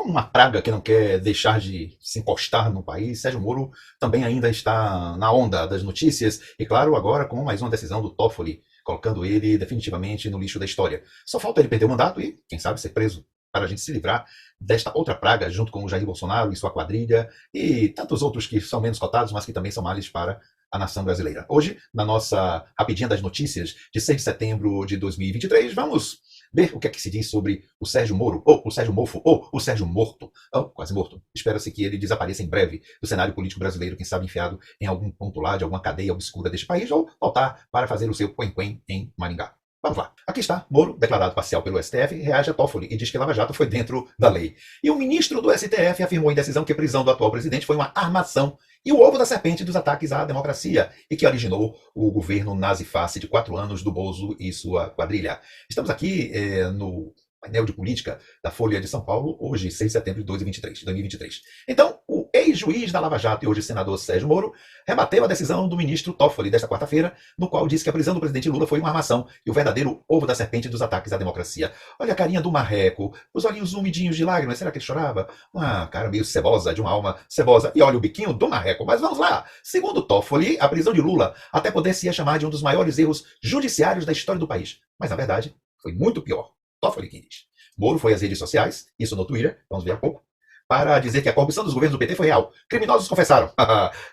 uma praga que não quer deixar de se encostar no país, Sérgio Moro também ainda está na onda das notícias, e claro, agora com mais uma decisão do Toffoli, colocando ele definitivamente no lixo da história. Só falta ele perder o mandato e, quem sabe, ser preso, para a gente se livrar desta outra praga, junto com o Jair Bolsonaro e sua quadrilha, e tantos outros que são menos cotados, mas que também são males para a nação brasileira. Hoje, na nossa rapidinha das notícias de 6 de setembro de 2023, vamos ver o que é que se diz sobre o Sérgio Moro, ou o Sérgio Mofo, ou o Sérgio Morto, ou quase morto. Espera-se que ele desapareça em breve do cenário político brasileiro, quem sabe enfiado em algum ponto lá de alguma cadeia obscura deste país, ou voltar para fazer o seu quen-quen em Maringá. Vamos lá. Aqui está, Moro, declarado parcial pelo STF, reage a Toffoli e diz que Lava Jato foi dentro da lei. E o ministro do STF afirmou em decisão que a prisão do atual presidente foi uma armação e o ovo da serpente dos ataques à democracia e que originou o governo nazi-face de 4 anos do Bozo e sua quadrilha. Estamos aqui no painel de política da Folha de São Paulo, hoje, 6 de setembro de 2023. Então, o ex-juiz da Lava Jato e hoje senador Sérgio Moro rebateu a decisão do ministro Toffoli desta quarta-feira, no qual disse que a prisão do presidente Lula foi uma armação e o verdadeiro ovo da serpente dos ataques à democracia. Olha a carinha do marreco, os olhinhos umidinhos de lágrimas, será que ele chorava? Uma cara meio cebosa, de uma alma cebosa. E olha o biquinho do marreco, mas vamos lá. Segundo Toffoli, a prisão de Lula até poder-se chamar de um dos maiores erros judiciários da história do país. Mas, na verdade, foi muito pior. Toffoli que diz. Moro foi às redes sociais, isso no Twitter, vamos ver há pouco, para dizer que a corrupção dos governos do PT foi real. Criminosos confessaram,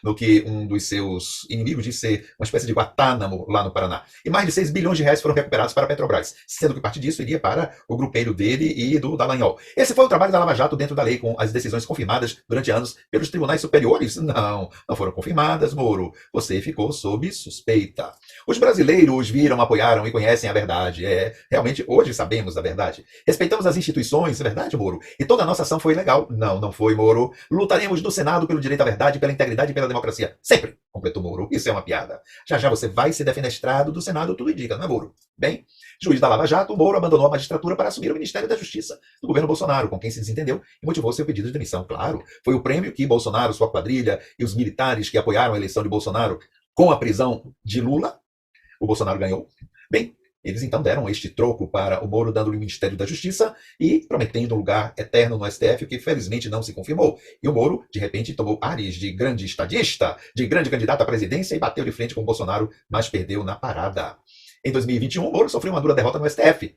no que um dos seus inimigos disse ser uma espécie de Guantánamo lá no Paraná. E mais de 6 bilhões de reais foram recuperados para a Petrobras, sendo que parte disso iria para o grupeiro dele e do Dallagnol. Esse foi o trabalho da Lava Jato dentro da lei, com as decisões confirmadas durante anos pelos tribunais superiores? Não, não foram confirmadas, Moro. Você ficou sob suspeita. Os brasileiros viram, apoiaram e conhecem a verdade. Realmente, hoje sabemos a verdade. Respeitamos as instituições, é verdade, Moro? E toda a nossa ação foi legal. Não, não foi, Moro. Lutaremos no Senado pelo direito à verdade, pela integridade e pela democracia. Sempre, completou Moro. Isso é uma piada. Já já você vai ser defenestrado do Senado, tudo indica, não é, Moro? Bem, juiz da Lava Jato, Moro abandonou a magistratura para assumir o Ministério da Justiça do governo Bolsonaro, com quem se desentendeu e motivou seu pedido de demissão. Claro, foi o prêmio que Bolsonaro, sua quadrilha e os militares que apoiaram a eleição de Bolsonaro com a prisão de Lula, o Bolsonaro ganhou. Bem, eles então deram este troco para o Moro, dando-lhe o Ministério da Justiça e prometendo um lugar eterno no STF, o que felizmente não se confirmou. E o Moro, de repente, tomou ares de grande estadista, de grande candidato à presidência e bateu de frente com o Bolsonaro, mas perdeu na parada. Em 2021, Moro sofreu uma dura derrota no STF.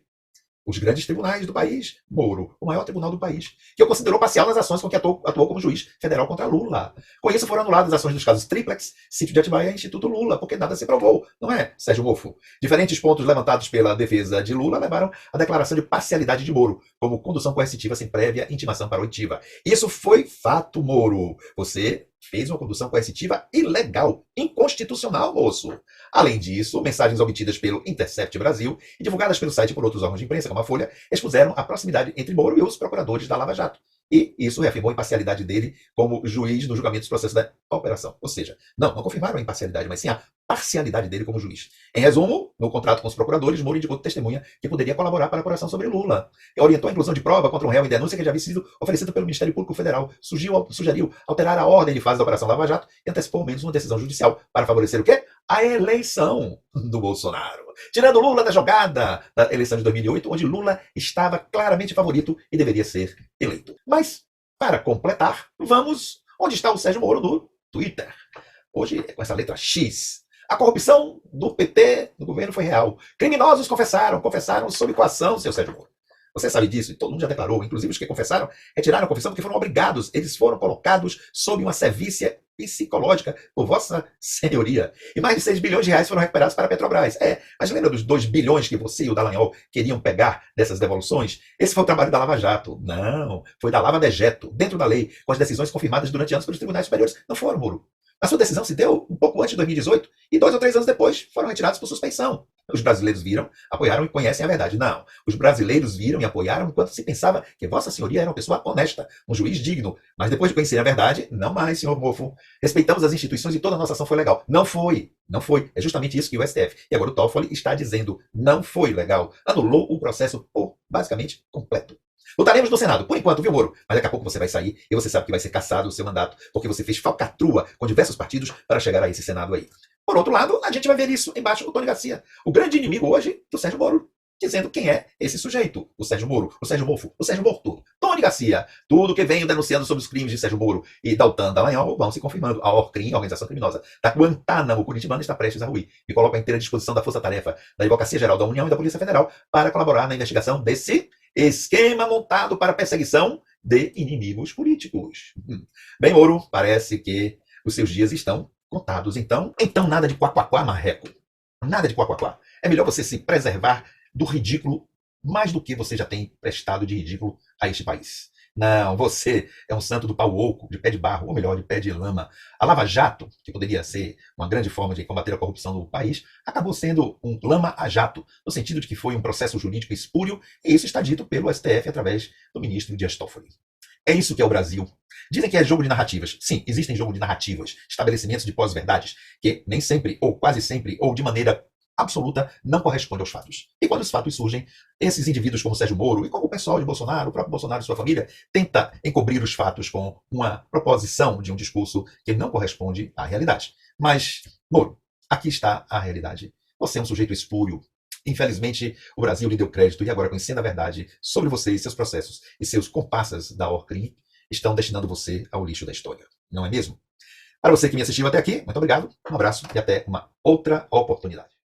Os grandes tribunais do país, Moro, o maior tribunal do país, que o considerou parcial nas ações com que atuou como juiz federal contra Lula. Com isso foram anuladas as ações dos casos Triplex, Sítio de Atibaia e Instituto Lula, porque nada se provou, não é, Sérgio Mofo? Diferentes pontos levantados pela defesa de Lula levaram à declaração de parcialidade de Moro, como condução coercitiva sem prévia intimação para oitiva. Isso foi fato, Moro. Você fez uma condução coercitiva ilegal, inconstitucional, moço. Além disso, mensagens obtidas pelo Intercept Brasil e divulgadas pelo site por outros órgãos de imprensa, como a Folha, expuseram a proximidade entre Moro e os procuradores da Lava Jato. E isso reafirmou a imparcialidade dele como juiz no julgamento dos processos da operação. Ou seja, não confirmaram a imparcialidade, mas sim a parcialidade dele como juiz. Em resumo, no contrato com os procuradores, Moro indicou testemunha que poderia colaborar para a apuração sobre Lula. Orientou a inclusão de prova contra um réu em denúncia que já havia sido oferecida pelo Ministério Público Federal. Sugeriu alterar a ordem de fase da Operação Lava Jato e antecipou ao menos uma decisão judicial para favorecer o quê? A eleição do Bolsonaro. Tirando Lula da jogada da eleição de 2008, onde Lula estava claramente favorito e deveria ser eleito. Mas, para completar, vamos onde está o Sérgio Moro no Twitter. Hoje é com essa letra X. A corrupção do PT no governo foi real. Criminosos confessaram sob coação, seu Sérgio Moro. Você sabe disso, e todo mundo já declarou, inclusive os que confessaram, retiraram a confissão porque foram obrigados, eles foram colocados sob uma sevícia psicológica por vossa senhoria. E mais de 6 bilhões de reais foram recuperados para a Petrobras. Mas lembra dos 2 bilhões que você e o Dallagnol queriam pegar dessas devoluções? Esse foi o trabalho da Lava Jato. Não, foi da Lava Dejeto, dentro da lei, com as decisões confirmadas durante anos pelos tribunais superiores. Não foram, Moro. A sua decisão se deu um pouco antes de 2018 e 2 ou 3 anos depois foram retirados por suspeição. Os brasileiros viram, apoiaram e conhecem a verdade. Não. Os brasileiros viram e apoiaram enquanto se pensava que Vossa Senhoria era uma pessoa honesta, um juiz digno. Mas depois de conhecer a verdade, não mais, senhor Mofo. Respeitamos as instituições e toda a nossa ação foi legal. Não foi. Não foi. É justamente isso que o STF. E agora o Toffoli está dizendo. Não foi legal. Anulou o processo por basicamente completo. Lutaremos no Senado, por enquanto, viu, Moro? Mas daqui a pouco você vai sair e você sabe que vai ser cassado o seu mandato, porque você fez falcatrua com diversos partidos para chegar a esse Senado aí. Por outro lado, a gente vai ver isso embaixo, o Tony Garcia, o grande inimigo hoje do Sérgio Moro, dizendo quem é esse sujeito, o Sérgio Moro, o Sérgio Mofo, o Sérgio Morto. Tony Garcia. Tudo que venho denunciando sobre os crimes de Sérgio Moro e Deltan Dallagnol vão se confirmando. A ORCRIM, a organização criminosa da Guantánamo curitibana, está prestes a ruir e coloca à inteira disposição da Força Tarefa, da Advocacia Geral da União e da Polícia Federal para colaborar na investigação desse esquema montado para perseguição de inimigos políticos. Bem, Moro, parece que os seus dias estão contados. Então nada de quá, marreco. Nada de quá. É melhor você se preservar do ridículo mais do que você já tem prestado de ridículo a este país. Não, você é um santo do pau oco, de pé de barro, ou melhor, de pé de lama. A Lava Jato, que poderia ser uma grande forma de combater a corrupção no país, acabou sendo um lama a jato, no sentido de que foi um processo jurídico espúrio, e isso está dito pelo STF através do ministro Dias Toffoli. É isso que é o Brasil. Dizem que é jogo de narrativas. Sim, existem jogo de narrativas, estabelecimentos de pós-verdades, que nem sempre, ou quase sempre, ou de maneira absoluta, não corresponde aos fatos. E quando os fatos surgem, esses indivíduos como Sérgio Moro e como o pessoal de Bolsonaro, o próprio Bolsonaro e sua família, tenta encobrir os fatos com uma proposição de um discurso que não corresponde à realidade. Mas, Moro, aqui está a realidade. Você é um sujeito espúrio. Infelizmente, o Brasil lhe deu crédito e agora, conhecendo a verdade sobre você e seus processos e seus comparsas da ORCRIM, estão destinando você ao lixo da história. Não é mesmo? Para você que me assistiu até aqui, muito obrigado, um abraço e até uma outra oportunidade.